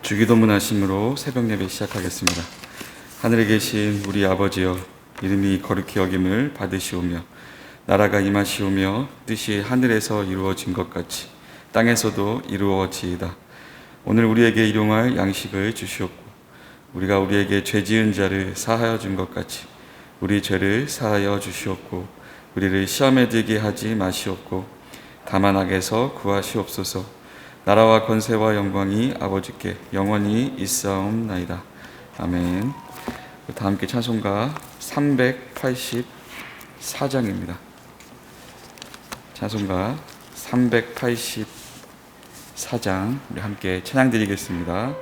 주기도문 하심으로 새벽 예배 시작하겠습니다. 하늘에 계신 우리 아버지여, 이름이 거룩히 여김을 받으시오며 나라가 임하시오며 뜻이 하늘에서 이루어진 것 같이 땅에서도 이루어지이다. 오늘 우리에게 일용할 양식을 주시옵고 우리가 우리에게 죄 지은 자를 사하여 준 것 같이 우리 죄를 사하여 주시옵고 우리를 시험에 들게 하지 마시옵고 다만 악에서 구하시옵소서. 나라와 권세와 영광이 아버지께 영원히 있사옵나이다. 아멘. 다 함께 찬송가 384장입니다. 찬송가 384장 우리 함께 찬양 드리겠습니다.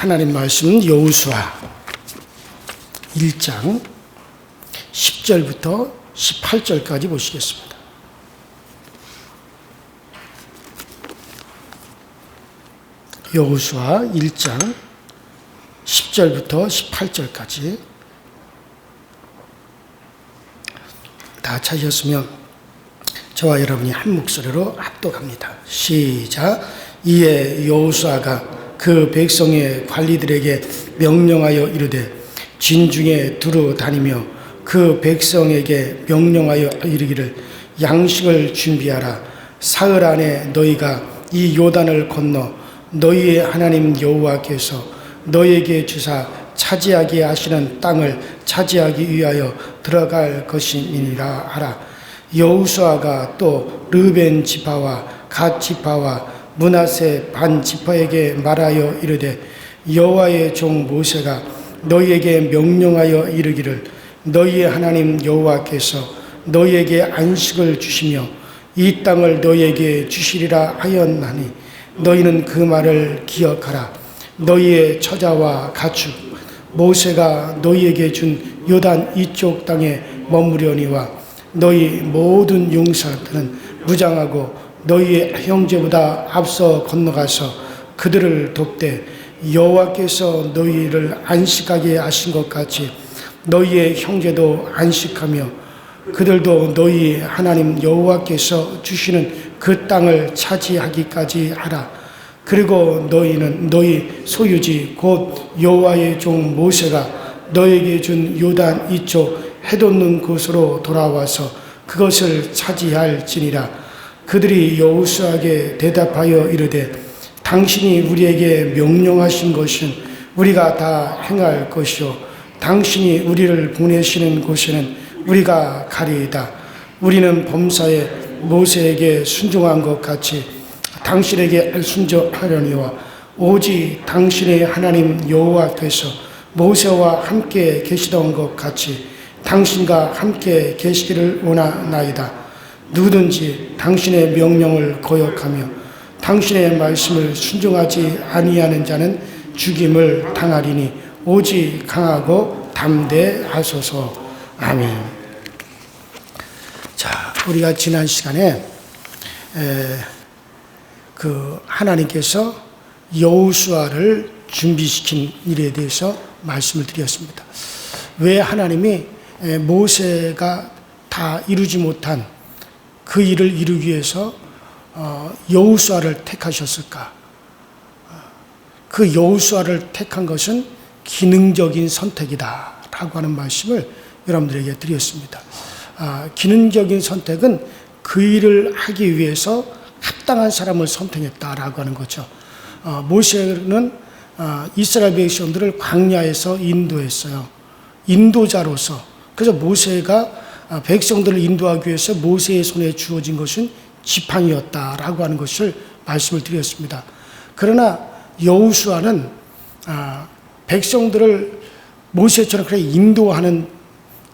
하나님 말씀 여호수아 1장 10절부터 18절까지 보시겠습니다. 여호수아 1장 10절부터 18절까지 다 찾으셨으면 저와 여러분이 한 목소리로 합독합니다. 시작. 이에 여호수아가 그 백성의 관리들에게 명령하여 이르되 진중에 두루 다니며 그 백성에게 명령하여 이르기를 양식을 준비하라. 사흘 안에 너희가 이 요단을 건너 너희의 하나님 여호와께서 너희에게 주사 차지하게 하시는 땅을 차지하기 위하여 들어갈 것이니라 하라. 여호수아가 또 르벤 지파와 갓 지파와 므낫세 반 지파에게 말하여 이르되 여호와의 종 모세가 너희에게 명령하여 이르기를 너희의 하나님 여호와께서 너희에게 안식을 주시며 이 땅을 너희에게 주시리라 하였나니 너희는 그 말을 기억하라. 너희의 처자와 가축 모세가 너희에게 준 요단 이쪽 땅에 머무려니와 너희 모든 용사들은 무장하고 너희의 형제보다 앞서 건너가서 그들을 돕되 여호와께서 너희를 안식하게 하신 것 같이 너희의 형제도 안식하며 그들도 너희 하나님 여호와께서 주시는 그 땅을 차지하기까지 하라. 그리고 너희는 너희 소유지 곧 여호와의 종 모세가 너희에게 준 요단 이쪽 해돋는 곳으로 돌아와서 그것을 차지할지니라. 그들이 여호수아에게 대답하여 이르되 당신이 우리에게 명령하신 것은 우리가 다 행할 것이요 당신이 우리를 보내시는 곳에는 우리가 가리이다. 우리는 범사에 모세에게 순종한 것 같이 당신에게 순종하려니와 오직 당신의 하나님 여호와께서 모세와 함께 계시던 것 같이 당신과 함께 계시기를 원하나이다. 누구든지 당신의 명령을 거역하며 당신의 말씀을 순종하지 아니하는 자는 죽임을 당하리니 오직 강하고 담대하소서. 아멘. 자, 우리가 지난 시간에 하나님께서 여호수아를 준비시킨 일에 대해서 말씀을 드렸습니다. 왜 하나님이 모세가 다 이루지 못한 그 일을 이루기 위해서 여호수아를 택하셨을까? 그 여호수아를 택한 것은 기능적인 선택이다라고 하는 말씀을 여러분들에게 드렸습니다. 기능적인 선택은 그 일을 하기 위해서 합당한 사람을 선택했다라고 하는 거죠. 모세는 이스라엘 백성들을 광야에서 인도했어요. 인도자로서. 그래서 모세가 백성들을 인도하기 위해서 모세의 손에 주어진 것은 지팡이였다라고 하는 것을 말씀을 드렸습니다. 그러나 여호수아는 백성들을 모세처럼 그렇게 인도하는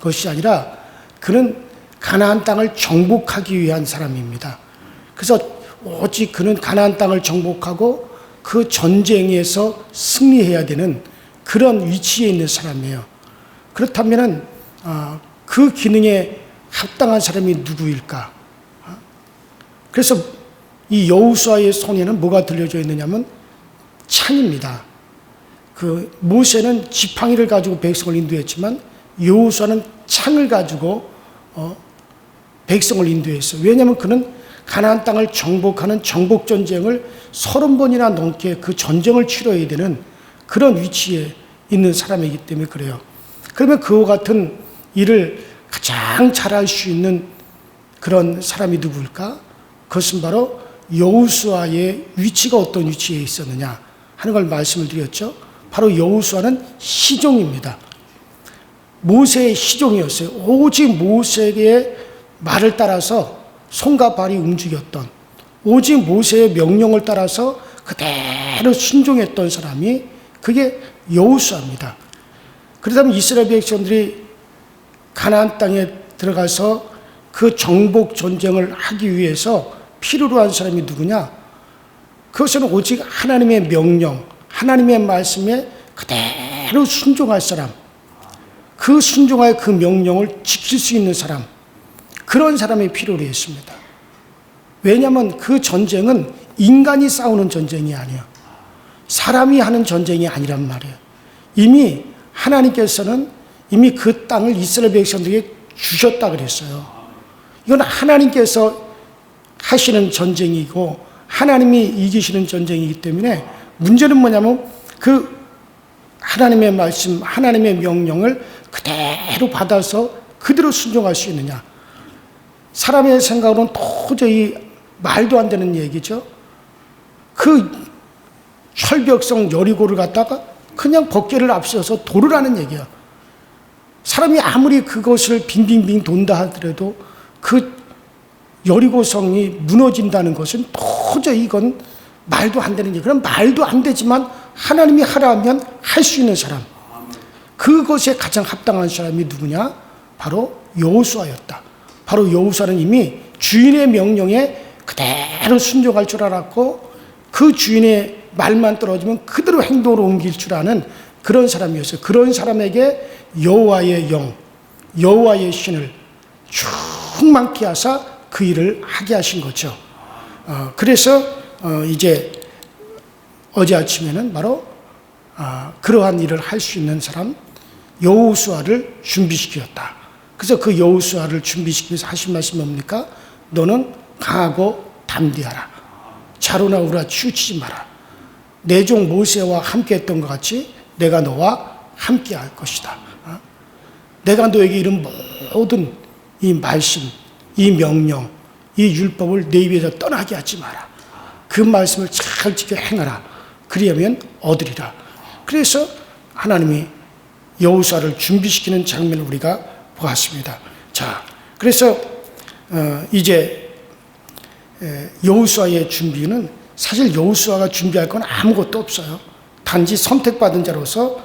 것이 아니라 그는 가나안 땅을 정복하기 위한 사람입니다. 그래서 오직 그는 가나안 땅을 정복하고 그 전쟁에서 승리해야 되는 그런 위치에 있는 사람이에요. 그렇다면 그 기능에 합당한 사람이 누구일까? 그래서 이 여호수아의 손에는 뭐가 들려져 있느냐면 창입니다. 그 모세는 지팡이를 가지고 백성을 인도했지만 여호수아는 창을 가지고 백성을 인도했어요. 왜냐하면 그는 가나안 땅을 정복하는 정복 전쟁을 30번이나 넘게 그 전쟁을 치러야 되는 그런 위치에 있는 사람이기 때문에 그래요. 그러면 그와 같은 일을 가장 잘할 수 있는 그런 사람이 누구일까? 그것은 바로 여호수아의 위치가 어떤 위치에 있었느냐 하는 걸 말씀을 드렸죠. 바로 여호수아는 시종입니다. 모세의 시종이었어요. 오직 모세의 말을 따라서 손과 발이 움직였던, 오직 모세의 명령을 따라서 그대로 순종했던 사람이 그게 여호수아입니다. 그렇다면 이스라엘 백성들이 가나안 땅에 들어가서 그 정복 전쟁을 하기 위해서 필요로 한 사람이 누구냐? 그것은 오직 하나님의 명령, 하나님의 말씀에 그대로 순종할 사람, 그 순종할 그 명령을 지킬 수 있는 사람, 그런 사람이 필요로 했습니다. 왜냐하면 그 전쟁은 인간이 싸우는 전쟁이 아니에요. 사람이 하는 전쟁이 아니란 말이에요. 이미 하나님께서는 이미 그 땅을 이스라엘 백성들에게 주셨다 그랬어요. 이건 하나님께서 하시는 전쟁이고 하나님이 이기시는 전쟁이기 때문에 문제는 뭐냐면 그 하나님의 말씀, 하나님의 명령을 그대로 받아서 그대로 순종할 수 있느냐. 사람의 생각으로는 도저히 말도 안 되는 얘기죠. 그 철벽성 여리고를 갖다가 그냥 법궤를 앞세워서 도르라는 얘기야. 사람이 아무리 그것을 빙빙빙 돈다 하더라도 그 여리고성이 무너진다는 것은 도저히 이건 말도 안 되는 얘기. 그럼 말도 안 되지만 하나님이 하라 하면 할 수 있는 사람. 그것에 가장 합당한 사람이 누구냐? 바로 여호수아였다. 바로 여호수아는 이미 주인의 명령에 그대로 순종할 줄 알았고 그 주인의 말만 떨어지면 그대로 행동으로 옮길 줄 아는 그런 사람이었어요. 그런 사람에게 여호와의 영, 여호와의 신을 충만케 하사 그 일을 하게 하신 거죠. 그래서 이제 어제 아침에는 바로 그러한 일을 할 수 있는 사람 여호수아를 준비시켰다. 그래서 그 여호수아를 준비시키면서 하신 말씀이 뭡니까? 너는 강하고 담대하라. 자로나 우라 치우치지 마라. 내 종 모세와 함께 했던 것 같이 내가 너와 함께 할 것이다. 내가 너에게 이른 모든 이 말씀, 이 명령, 이 율법을 내 입에서 떠나게 하지 마라. 그 말씀을 잘 지켜 행하라. 그리하면 얻으리라. 그래서 하나님이 여호수아를 준비시키는 장면을 우리가 보았습니다. 자, 그래서 이제 여호수아의 준비는 사실 여호수아가 준비할 건 아무것도 없어요. 단지 선택받은 자로서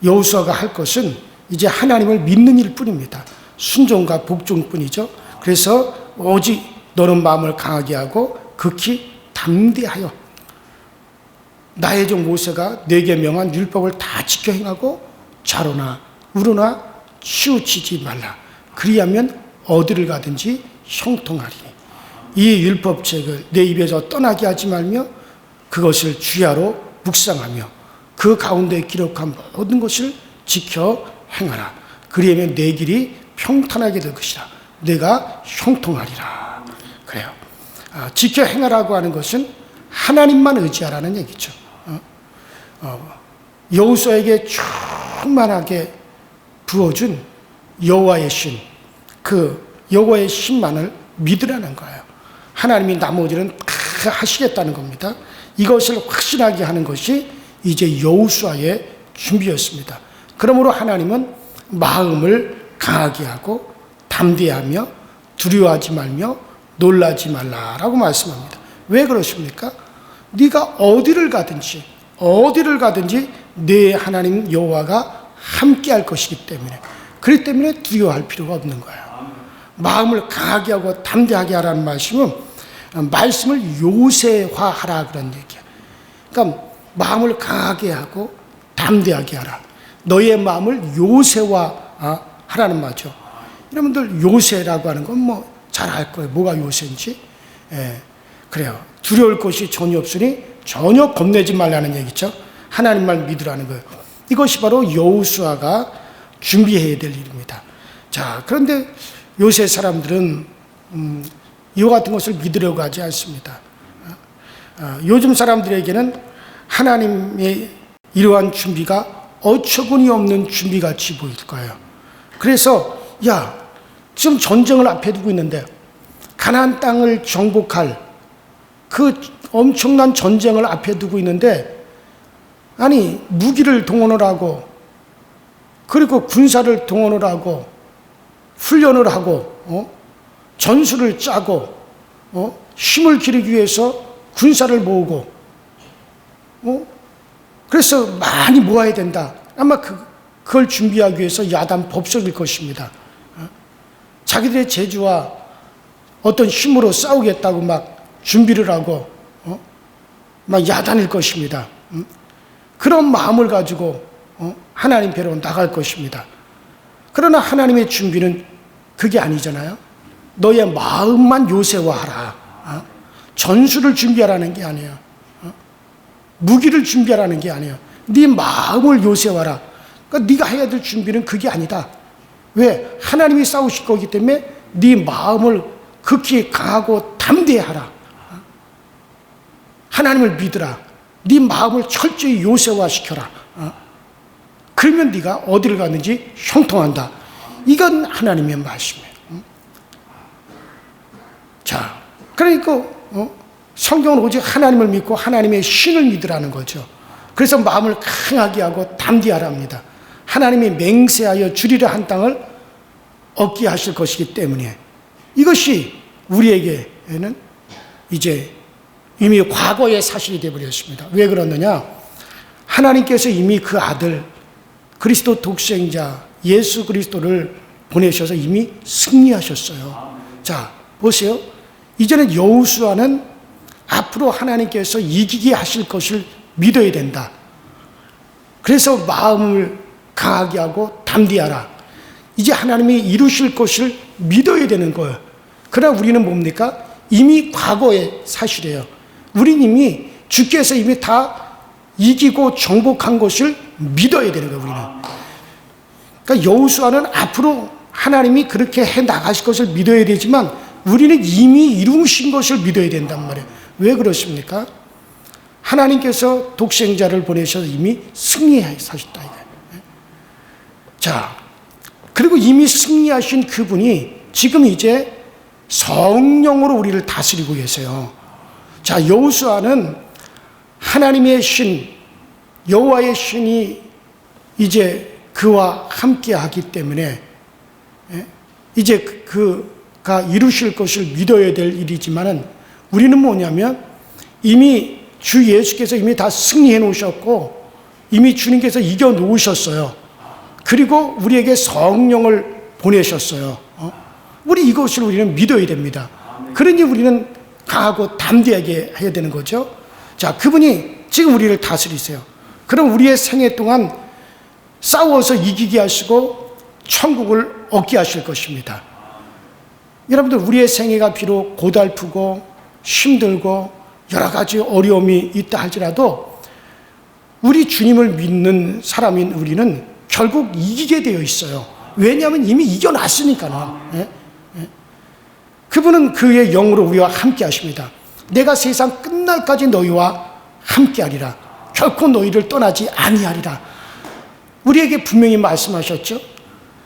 여호수아가 할 것은 이제 하나님을 믿는 일뿐입니다. 순종과 복종뿐이죠. 그래서 오직 너는 마음을 강하게 하고 극히 담대하여 나의 종 모세가 내게 명한 율법을 다 지켜 행하고 좌로나 우로나 치우치지 말라. 그리하면 어디를 가든지 형통하리니 이 율법책을 내 입에서 떠나게 하지 말며 그것을 주야로 묵상하며 그 가운데 기록한 모든 것을 지켜 행하라. 그리하면 내 길이 평탄하게 될 것이라. 내가 형통하리라. 그래요. 지켜 행하라고 하는 것은 하나님만 의지하라는 얘기죠. 여호수아에게 충만하게 부어준 여호와의 신, 그 여호와의 신만을 믿으라는 거예요. 하나님이 나머지는 다 하시겠다는 겁니다. 이것을 확신하게 하는 것이 이제 여호수아의 준비였습니다. 그러므로 하나님은 마음을 강하게 하고 담대하며 두려워하지 말며 놀라지 말라라고 말씀합니다. 왜 그러십니까? 네가 어디를 가든지 내 하나님 여호와가 함께 할 것이기 때문에, 그렇기 때문에 두려워할 필요가 없는 거예요. 마음을 강하게 하고 담대하게 하라는 말씀은 말씀을 요새화하라 그런 얘기예요. 그러니까 마음을 강하게 하고 담대하게 하라. 너의 마음을 요새화하라는 말이죠. 여러분들 요새라고 하는 건 뭐 잘 알 거예요. 뭐가 요새인지. 그래요. 두려울 것이 전혀 없으니 전혀 겁내지 말라는 얘기죠. 하나님 말 믿으라는 거예요. 이것이 바로 여호수아가 준비해야 될 일입니다. 자, 그런데 요새 사람들은 이와 같은 것을 믿으려고 하지 않습니다. 요즘 사람들에게는 하나님의 이러한 준비가 어처구니 없는 준비같이 보일 거예요. 그래서 지금 전쟁을 앞에 두고 있는데 가나안 땅을 정복할 그 엄청난 전쟁을 앞에 두고 있는데, 아니 무기를 동원을 하고 그리고 군사를 동원을 하고 훈련을 하고 전술을 짜고 힘을 기르기 위해서 군사를 모으고 그래서 많이 모아야 된다. 아마 그걸 준비하기 위해서 야단 법석일 것입니다. 자기들의 재주와 어떤 힘으로 싸우겠다고 막 준비를 하고 막 야단일 것입니다. 그런 마음을 가지고 하나님 뵈러 나갈 것입니다. 그러나 하나님의 준비는 그게 아니잖아요. 너의 마음만 요새화하라. 전술을 준비하라는 게 아니에요. 무기를 준비하라는 게 아니에요. 네 마음을 요새화하라. 그러니까 네가 해야 될 준비는 그게 아니다. 왜? 하나님이 싸우실 거기 때문에 네 마음을 극히 강하고 담대하라. 하나님을 믿으라. 네 마음을 철저히 요새화시켜라. 그러면 네가 어디를 가는지 형통한다. 이건 하나님의 말씀이에요. 자, 그러니까 성경은 오직 하나님을 믿고 하나님의 신을 믿으라는 거죠. 그래서 마음을 강하게 하고 담대하랍니다. 하나님이 맹세하여 주리라 한 땅을 얻게 하실 것이기 때문에 이것이 우리에게는 이제 이미 과거의 사실이 되어버렸습니다. 왜 그러느냐? 하나님께서 이미 그 아들 그리스도 독생자 예수 그리스도를 보내셔서 이미 승리하셨어요. 자, 보세요. 이제는 여호수아는 앞으로 하나님께서 이기게 하실 것을 믿어야 된다. 그래서 마음을 강하게 하고 담대하라. 이제 하나님이 이루실 것을 믿어야 되는 거예요. 그러나 우리는 뭡니까? 이미 과거의 사실이에요. 우리는 이미 주께서 이미 다 이기고 정복한 것을 믿어야 되는 거예요. 우리는. 그러니까 여호수아는 앞으로 하나님이 그렇게 해 나가실 것을 믿어야 되지만 우리는 이미 이루신 것을 믿어야 된단 말이에요. 왜 그렇습니까? 하나님께서 독생자를 보내셔서 이미 승리하셨다. 자, 그리고 이미 승리하신 그분이 지금 이제 성령으로 우리를 다스리고 계세요. 자, 여호수아는 하나님의 신, 여호와의 신이 이제 그와 함께 하기 때문에 이제 그가 이루실 것을 믿어야 될 일이지만은 우리는 뭐냐면 이미 주 예수께서 이미 다 승리해 놓으셨고 이미 주님께서 이겨 놓으셨어요. 그리고 우리에게 성령을 보내셨어요. 우리 이것을 우리는 믿어야 됩니다. 그러니 우리는 강하고 담대하게 해야 되는 거죠. 자, 그분이 지금 우리를 다스리세요. 그럼 우리의 생애 동안 싸워서 이기게 하시고 천국을 얻게 하실 것입니다. 여러분들, 우리의 생애가 비록 고달프고 힘들고 여러 가지 어려움이 있다 할지라도 우리 주님을 믿는 사람인 우리는 결국 이기게 되어 있어요. 왜냐하면 이미 이겨놨으니까는. 그분은 그의 영으로 우리와 함께 하십니다. 내가 세상 끝날까지 너희와 함께 하리라. 결코 너희를 떠나지 아니하리라. 우리에게 분명히 말씀하셨죠.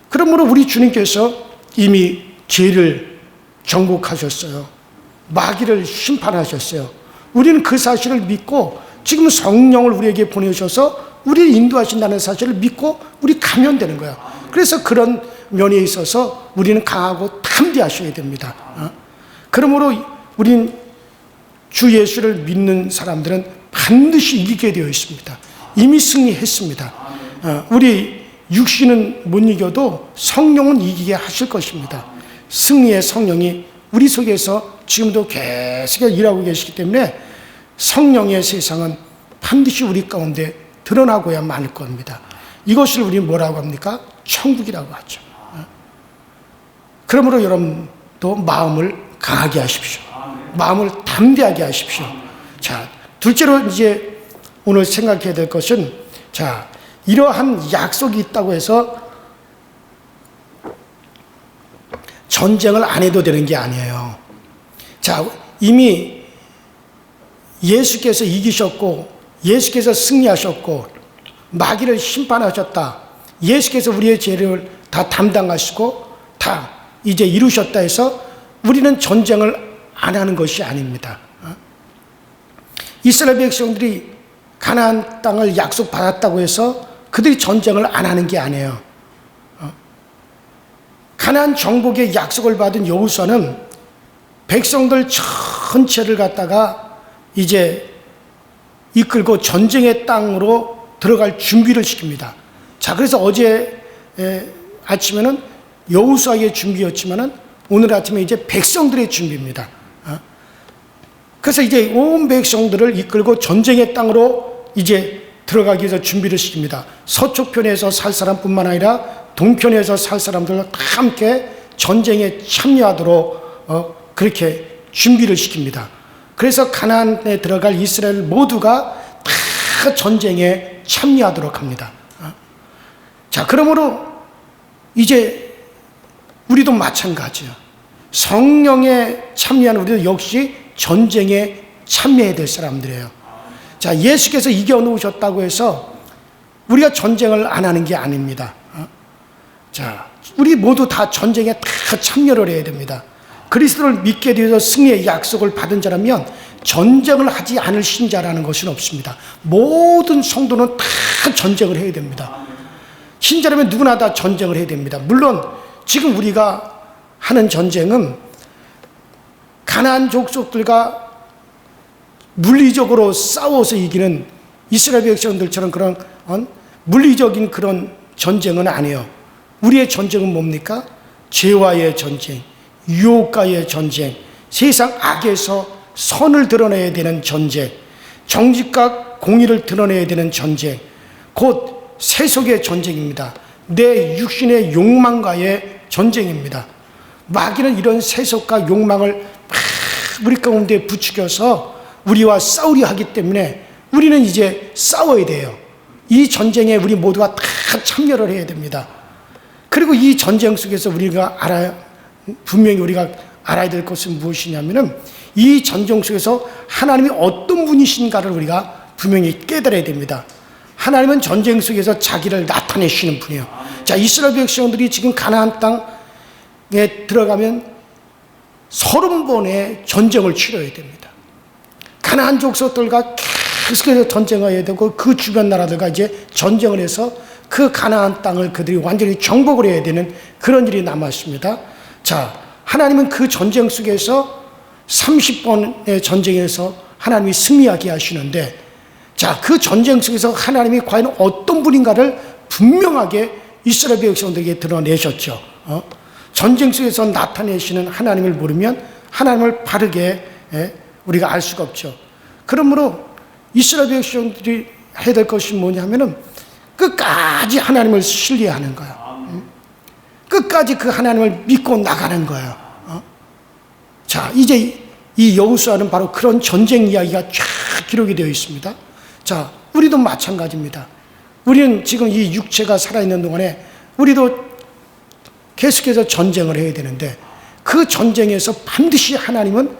그러므로 우리 주님께서 이미 죄를 정복하셨어요. 마귀를 심판하셨어요. 우리는 그 사실을 믿고 지금 성령을 우리에게 보내셔서 우리를 인도하신다는 사실을 믿고 우리 가면 되는 거예요. 그래서 그런 면에 있어서 우리는 강하고 담대하셔야 됩니다. 그러므로 우린 주 예수를 믿는 사람들은 반드시 이기게 되어 있습니다. 이미 승리했습니다. 우리 육신은 못 이겨도 성령은 이기게 하실 것입니다. 승리의 성령이 우리 속에서 지금도 계속 일하고 계시기 때문에 성령의 세상은 반드시 우리 가운데 드러나고야 말 겁니다. 이것을 우리 뭐라고 합니까? 천국이라고 하죠. 그러므로 여러분도 마음을 강하게 하십시오. 마음을 담대하게 하십시오. 자, 둘째로 이제 오늘 생각해야 될 것은, 자, 이러한 약속이 있다고 해서 전쟁을 안 해도 되는 게 아니에요. 자, 이미 예수께서 이기셨고 예수께서 승리하셨고 마귀를 심판하셨다. 예수께서 우리의 죄를 다 담당하시고 다 이제 이루셨다 해서 우리는 전쟁을 안 하는 것이 아닙니다. 이스라엘 백성들이 가나안 땅을 약속받았다고 해서 그들이 전쟁을 안 하는 게 아니에요. 가나안 정복의 약속을 받은 여호수아는 백성들 전체를 갖다가 이제 이끌고 전쟁의 땅으로 들어갈 준비를 시킵니다. 자, 그래서 어제 아침에는 여호수아의 준비였지만은 오늘 아침에 이제 백성들의 준비입니다. 그래서 이제 온 백성들을 이끌고 전쟁의 땅으로 이제 들어가기 위해서 준비를 시킵니다. 서쪽편에서 살 사람뿐만 아니라 동편에서 살 사람들과 다 함께 전쟁에 참여하도록 그렇게 준비를 시킵니다. 그래서 가나안에 들어갈 이스라엘 모두가 다 전쟁에 참여하도록 합니다. 자, 그러므로 이제 우리도 마찬가지예요. 성령에 참여한 우리도 역시 전쟁에 참여해야 될 사람들이에요. 자, 예수께서 이겨놓으셨다고 해서 우리가 전쟁을 안 하는 게 아닙니다. 자, 우리 모두 다 전쟁에 다 참여를 해야 됩니다. 그리스도를 믿게 되어서 승리의 약속을 받은 자라면 전쟁을 하지 않을 신자라는 것은 없습니다. 모든 성도는 다 전쟁을 해야 됩니다. 신자라면 누구나 다 전쟁을 해야 됩니다. 물론 지금 우리가 하는 전쟁은 가나안 족속들과 물리적으로 싸워서 이기는 이스라엘 백성들처럼 그런 물리적인 그런 전쟁은 아니에요. 우리의 전쟁은 뭡니까? 죄와의 전쟁, 유혹과의 전쟁, 세상 악에서 선을 드러내야 되는 전쟁, 정직과 공의를 드러내야 되는 전쟁, 곧 세속의 전쟁입니다. 내 육신의 욕망과의 전쟁입니다. 마귀는 이런 세속과 욕망을 막 우리 가운데 부추겨서 우리와 싸우려 하기 때문에 우리는 이제 싸워야 돼요. 이 전쟁에 우리 모두가 다 참여를 해야 됩니다. 그리고 이 전쟁 속에서 분명히 우리가 알아야 될 것은 무엇이냐면은 이 전쟁 속에서 하나님이 어떤 분이신가를 우리가 분명히 깨달아야 됩니다. 하나님은 전쟁 속에서 자기를 나타내시는 분이에요. 자, 이스라엘 백성들이 지금 가나안 땅에 들어가면 30번의 전쟁을 치러야 됩니다. 가나안 족속들과 계속해서 전쟁해야 되고 그 주변 나라들과 이제 전쟁을 해서 그 가나안 땅을 그들이 완전히 정복을 해야 되는 그런 일이 남았습니다. 자, 하나님은 그 전쟁 속에서 30번의 전쟁에서 하나님이 승리하게 하시는데, 자, 그 전쟁 속에서 하나님이 과연 어떤 분인가를 분명하게 이스라엘 백성들에게 드러내셨죠. 전쟁 속에서 나타내시는 하나님을 모르면 하나님을 바르게 우리가 알 수가 없죠. 그러므로 이스라엘 백성들이 해야 될 것이 뭐냐면은 끝까지 하나님을 신뢰하는 거예요. 끝까지 그 하나님을 믿고 나가는 거예요. 자, 이제 이 여호수아는 바로 그런 전쟁 이야기가 쫙 기록이 되어 있습니다. 자, 우리도 마찬가지입니다. 우리는 지금 이 육체가 살아있는 동안에 우리도 계속해서 전쟁을 해야 되는데 그 전쟁에서 반드시 하나님은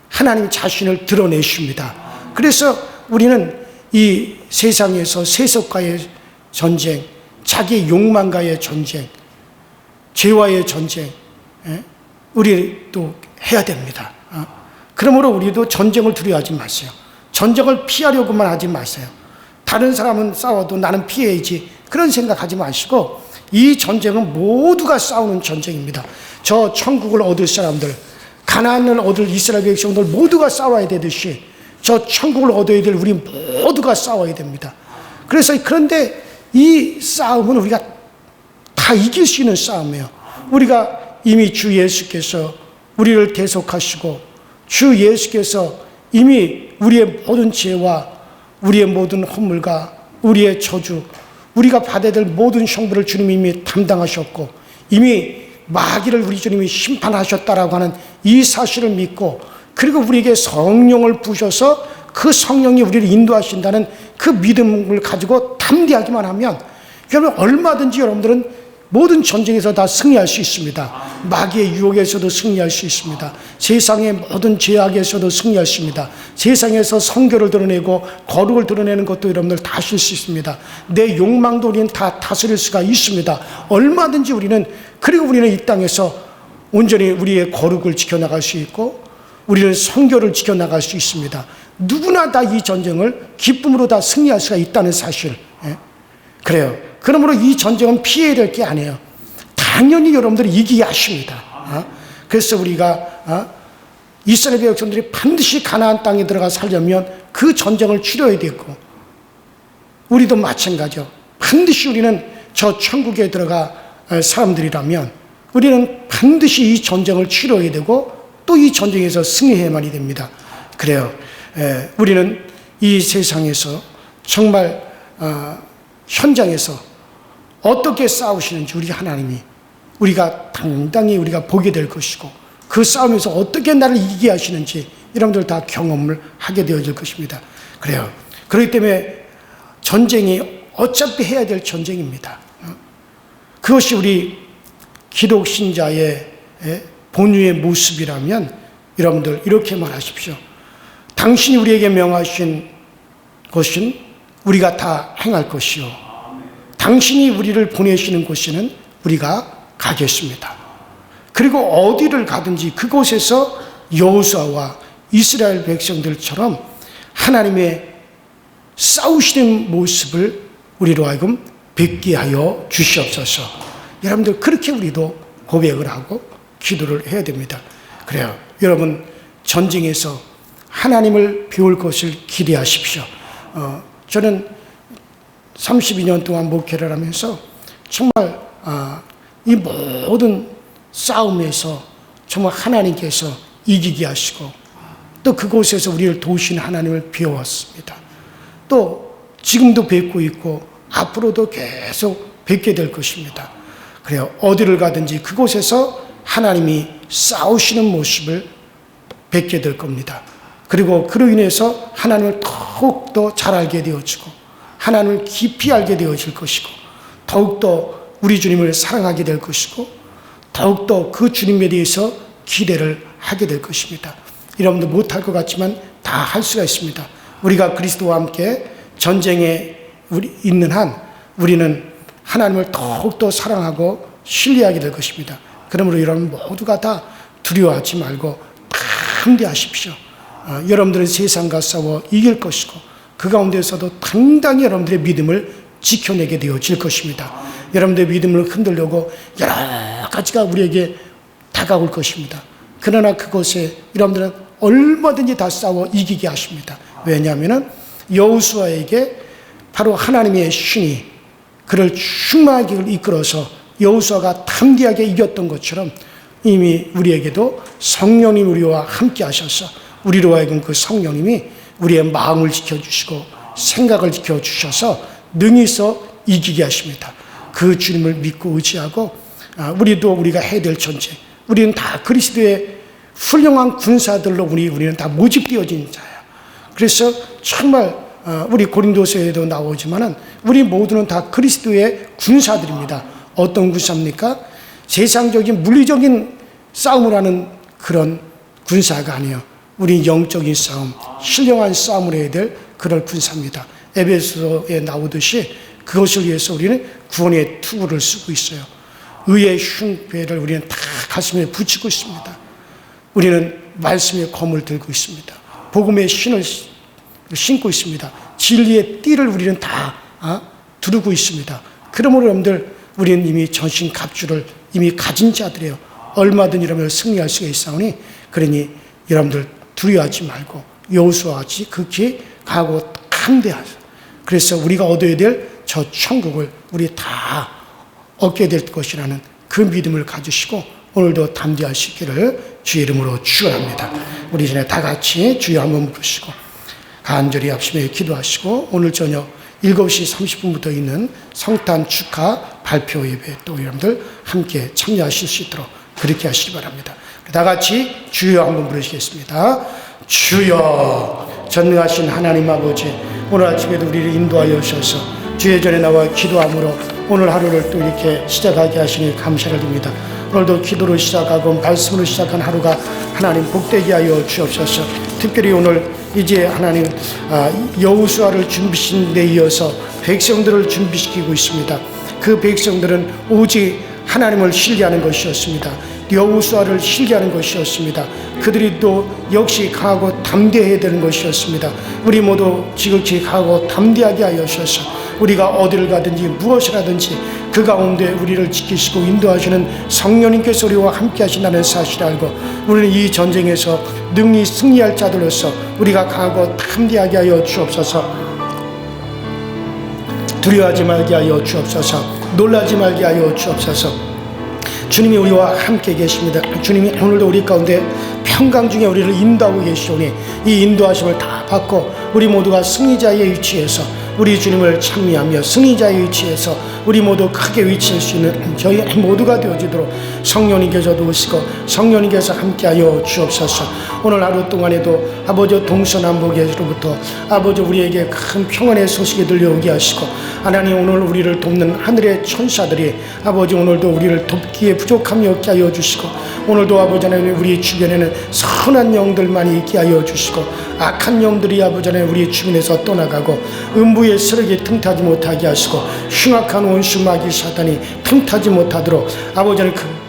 하나님 자신을 드러내십니다. 그래서 우리는 이 세상에서 세속과의 전쟁, 자기의 욕망과의 전쟁, 죄와의 전쟁, 우리도 해야 됩니다. 그러므로 우리도 전쟁을 두려워하지 마세요. 전쟁을 피하려고만 하지 마세요. 다른 사람은 싸워도 나는 피해야지 그런 생각하지 마시고 이 전쟁은 모두가 싸우는 전쟁입니다. 저 천국을 얻을 사람들, 가나안을 얻을 이스라엘 백성들 모두가 싸워야 되듯이 저 천국을 얻어야 될 우리 모두가 싸워야 됩니다. 그래서 그런데 이 싸움은 우리가 다 이길 수 있는 싸움이에요. 우리가 이미 주 예수께서 우리를 대속하시고 주 예수께서 이미 우리의 모든 죄와 우리의 모든 허물과 우리의 저주, 우리가 받아야 될 모든 형벌을 주님이 이미 담당하셨고 이미 마귀를 우리 주님이 심판하셨다라고 하는 이 사실을 믿고 그리고 우리에게 성령을 부으셔서 그 성령이 우리를 인도하신다는 그 믿음을 가지고 담대하기만 하면 여러분 얼마든지 여러분들은 모든 전쟁에서 다 승리할 수 있습니다. 마귀의 유혹에서도 승리할 수 있습니다. 세상의 모든 죄악에서도 승리할 수 있습니다. 세상에서 성결을 드러내고 거룩을 드러내는 것도 여러분들 다 하실 수 있습니다. 내 욕망도 우리는 다 다스릴 수가 있습니다. 얼마든지 우리는 그리고 우리는 이 땅에서 온전히 우리의 거룩을 지켜나갈 수 있고 우리는 성결을 지켜나갈 수 있습니다. 누구나 다 이 전쟁을 기쁨으로 다 승리할 수가 있다는 사실. 그래요. 그러므로 이 전쟁은 피해야 될 게 아니에요. 당연히 여러분들이 이기게 하십니다. 그래서 우리가 이스라엘 백성들이 반드시 가나안 땅에 들어가 살려면 그 전쟁을 치러야 되고 우리도 마찬가지요. 반드시 우리는 저 천국에 들어가 사람들이라면 우리는 반드시 이 전쟁을 치러야 되고 또 이 전쟁에서 승리해야만이 됩니다. 그래요. 우리는 이 세상에서 정말 현장에서 어떻게 싸우시는지 우리 하나님이 우리가 당당히 우리가 보게 될 것이고 그 싸움에서 어떻게 나를 이기게 하시는지 여러분들 다 경험을 하게 되어질 것입니다. 그래요. 그렇기 때문에 전쟁이 어차피 해야 될 전쟁입니다. 그것이 우리 기독 신자의 본유의 모습이라면 여러분들 이렇게 말하십시오. 당신이 우리에게 명하신 것은 우리가 다 행할 것이요. 당신이 우리를 보내시는 곳에는 우리가 가겠습니다. 그리고 어디를 가든지 그곳에서 여호수아와 이스라엘 백성들처럼 하나님의 싸우시는 모습을 우리로 하여금 뵙게 하여 주시옵소서. 여러분들 그렇게 우리도 고백을 하고 기도를 해야 됩니다. 그래요. 여러분 전쟁에서 하나님을 배울 것을 기대하십시오. 저는 32년 동안 목회를 하면서 정말 이 모든 싸움에서 정말 하나님께서 이기게 하시고 또 그곳에서 우리를 도우신 하나님을 배워왔습니다. 또 지금도 뵙고 있고 앞으로도 계속 뵙게 될 것입니다. 그래요. 어디를 가든지 그곳에서 하나님이 싸우시는 모습을 뵙게 될 겁니다. 그리고 그로 인해서 하나님을 더욱더 잘 알게 되어지고 하나님을 깊이 알게 되어질 것이고 더욱더 우리 주님을 사랑하게 될 것이고 더욱더 그 주님에 대해서 기대를 하게 될 것입니다. 여러분도 못할 것 같지만 다 할 수가 있습니다. 우리가 그리스도와 함께 전쟁에 있는 한 우리는 하나님을 더욱더 사랑하고 신뢰하게 될 것입니다. 그러므로 여러분 모두가 다 두려워하지 말고 담대하십시오. 여러분들은 세상과 싸워 이길 것이고 그 가운데서도 당당히 여러분들의 믿음을 지켜내게 되어질 것입니다. 여러분들의 믿음을 흔들려고 여러 가지가 우리에게 다가올 것입니다. 그러나 그것에 여러분들은 얼마든지 다 싸워 이기게 하십니다. 왜냐하면 여호수아에게 바로 하나님의 신이 그를 충만하게 이끌어서 여호수아가 담대하게 이겼던 것처럼 이미 우리에게도 성령님 우리와 함께 하셔서 우리로 하여금 그 성령님이 우리의 마음을 지켜주시고 생각을 지켜주셔서 능히서 이기게 하십니다. 그 주님을 믿고 의지하고 우리가 해야 될 전쟁, 우리는 다 그리스도의 훌륭한 군사들로 우리는 다 모집되어진 자예요. 그래서 정말 우리 고린도서에도 나오지만은 우리 모두는 다 그리스도의 군사들입니다. 어떤 군사입니까? 세상적인 물리적인 싸움을 하는 그런 군사가 아니에요. 우리 영적인 싸움, 신령한 싸움을 해야 될 그런 군사입니다. 에베소서에 나오듯이 그것을 위해서 우리는 구원의 투구를 쓰고 있어요. 의의 흉배를 우리는 다 가슴에 붙이고 있습니다. 우리는 말씀의 검을 들고 있습니다. 복음의 신을 신고 있습니다. 진리의 띠를 우리는 다 두르고 있습니다. 그러므로 여러분들 우리는 이미 전신 갑주를 이미 가진 자들이에요. 얼마든지 여러분을 승리할 수가 있사오니 그러니 여러분들 두려워하지 말고 여호수아와 같이 극히 가고 담대하세요. 그래서 우리가 얻어야 될 저 천국을 우리 다 얻게 될 것이라는 그 믿음을 가지시고 오늘도 담대하시기를 주의 이름으로 축원합니다. 우리 전에 다 같이 주여 한번 부르시고 간절히 합심해 기도하시고 오늘 저녁 7시 30분부터 있는 성탄 축하 발표 예배 또 여러분들 함께 참여하실 수 있도록 그렇게 하시기 바랍니다. 다 같이 주여 한번 부르시겠습니다. 주여 전능하신 하나님 아버지 오늘 아침에도 우리를 인도하여 주셔서 주의 전에 나와 기도함으로 오늘 하루를 또 이렇게 시작하게 하시니 감사를 드립니다. 오늘도 기도로 시작하고 말씀으로 시작한 하루가 하나님 복되게 하여 주옵소서. 특별히 오늘 이제 하나님 여호수아를 준비신 데 이어서 백성들을 준비시키고 있습니다. 그 백성들은 오직 하나님을 신뢰하는 것이었습니다. 여호수아를 신뢰하는 것이었습니다. 그들이 또 역시 강하고 담대해야 되는 것이었습니다. 우리 모두 지극히 강하고 담대하게 하여 주셔서 우리가 어디를 가든지 무엇을 하든지 그 가운데 우리를 지키시고 인도하시는 성령님께서 우리와 함께 하신다는 사실을 알고 우리는 이 전쟁에서 능히 승리할 자들로서 우리가 강하고 담대하게 하여 주옵소서. 두려워하지 말게 하여 주옵소서. 놀라지 말게 하여 주옵소서. 주님이 우리와 함께 계십니다. 주님이 오늘도 우리 가운데 평강 중에 우리를 인도하고 계시오니 이 인도하심을 다 받고 우리 모두가 승리자의 위치에서 우리 주님을 찬미하며 승리자의 위치에서 우리 모두 크게 위치할 수 있는 저희 모두가 되어지도록 성령님께서 도우시고 성령님께서 함께하여 주옵소서. 오늘 하루 동안에도 아버지 동서남북에서부터 아버지 우리에게 큰 평안의 소식이 들려오게 하시고 하나님 오늘 우리를 돕는 하늘의 천사들이 아버지 오늘도 우리를 돕기에 부족함이 없게 하여 주시고 오늘도 아버지 하나님 우리 주변에는 선한 영들만이 있게 하여 주시고 악한 영들이 아버지 하나님 우리 주변에서 떠나가고 음부의 세력이 틈타지 못하게 하시고 흉악한 원수 마귀 사단이 틈타지 못하도록 아버지 하나님 그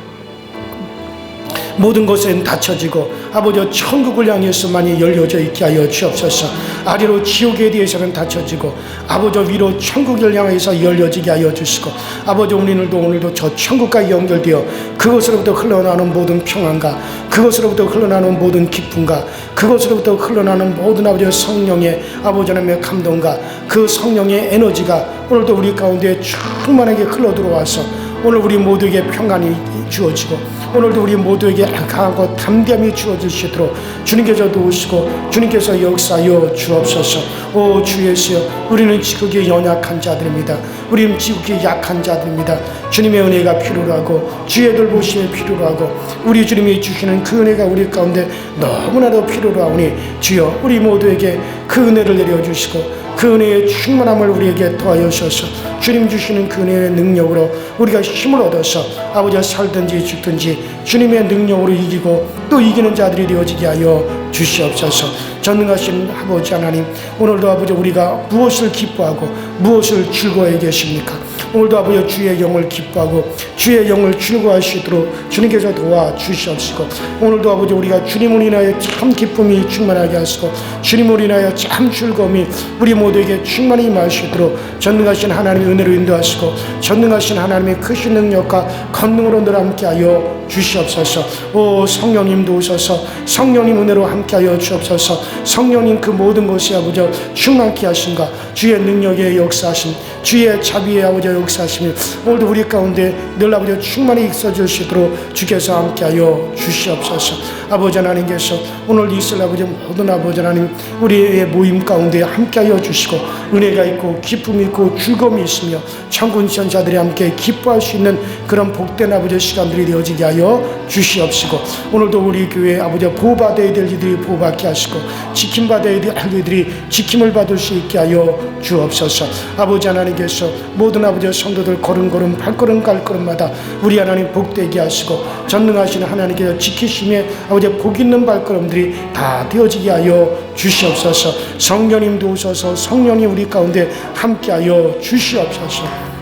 모든 것은 닫혀지고 아버지 천국을 향해서만이 열려져 있게 하여 주옵소서. 아래로 지옥에 대해서는 닫혀지고 아버지 위로 천국을 향해서 열려지게 하여 주시고 아버지 오늘도 저 천국과 연결되어 그것으로부터 흘러나오는 모든 평안과 그것으로부터 흘러나오는 모든 기쁨과 그것으로부터 흘러나오는 모든 아버지 성령의 아버지 하나님의 감동과 그 성령의 에너지가 오늘도 우리 가운데 충만하게 흘러 들어와서 오늘 우리 모두에게 평안이 주어지고 오늘도 우리 모두에게 강하고 담대함이 주어질 수 있도록 주님께서 도우시고 주님께서 역사하여 주옵소서. 오 주 예수여, 우리는 지극히 연약한 자들입니다. 우리는 지극히 약한 자들입니다. 주님의 은혜가 필요로 하고 주의 돌보심이 필요로 하고 우리 주님이 주시는 그 은혜가 우리 가운데 너무나도 필요로 하오니 주여, 우리 모두에게 그 은혜를 내려주시고 그 은혜의 충만함을 우리에게 더하여 주셔서 주님 주시는 그 은혜의 능력으로 우리가 힘을 얻어서 아버지와 살든지 죽든지 주님의 능력으로 이기고 또 이기는 자들이 되어지게 하여 주시옵소서. 전능하신 아버지 하나님, 오늘도 아버지 우리가 무엇을 기뻐하고 무엇을 즐거워해 계십니까? 오늘도 아버지 주의 영을 기뻐하고 주의 영을 즐거워할 수 있도록 주님께서 도와주시옵시고 오늘도 아버지 우리가 주님을 인하여 참 기쁨이 충만하게 하시고 주님을 인하여 참 즐거움이 우리 모두에게 충만히 임할 수 있도록 전능하신 하나님의 은혜로 인도하시고 전능하신 하나님의 크신 능력과 권능으로 늘 함께하여 주시옵소서. 오 성령님도 오셔서 성령님 은혜로 함께하여 주옵소서. 성령님 그 모든 것이 아버지 충만케 하신가 주의 능력의 역사하심 주의 자비의 아버지 역사하심이 오늘도 우리 가운데 늘 아버지 충만히 있어질 수 있도록 주께서 함께하여 주시옵소서. 아버지 하나님께서 오늘 이슬 아버지 모든 아버지 하나님 우리의 모임 가운데 함께하여 주시고 은혜가 있고 기쁨이 있고 즐거움이 있으며 천군 천사들이 함께 기뻐할 수 있는 그런 복된 아버지 시간들이 되어지게 하여 주시옵시고 오늘도 우리 교회 아버지 보호받아야 될 이들이 보호받게 하시고 지킴받아야 될 이들이 지킴을 받을 수 있게 하여 주옵소서. 아버지 하나님께서 모든 아버지 성도들 걸음걸음 발걸음 갈걸음마다 우리 하나님 복되게 하시고 전능하신 하나님께서 지키심에 아버지 복 있는 발걸음들이 다 되어지게 하여 주시옵소서. 성령님도 오셔서 성령이 우리 가운데 함께하여 주시옵소서.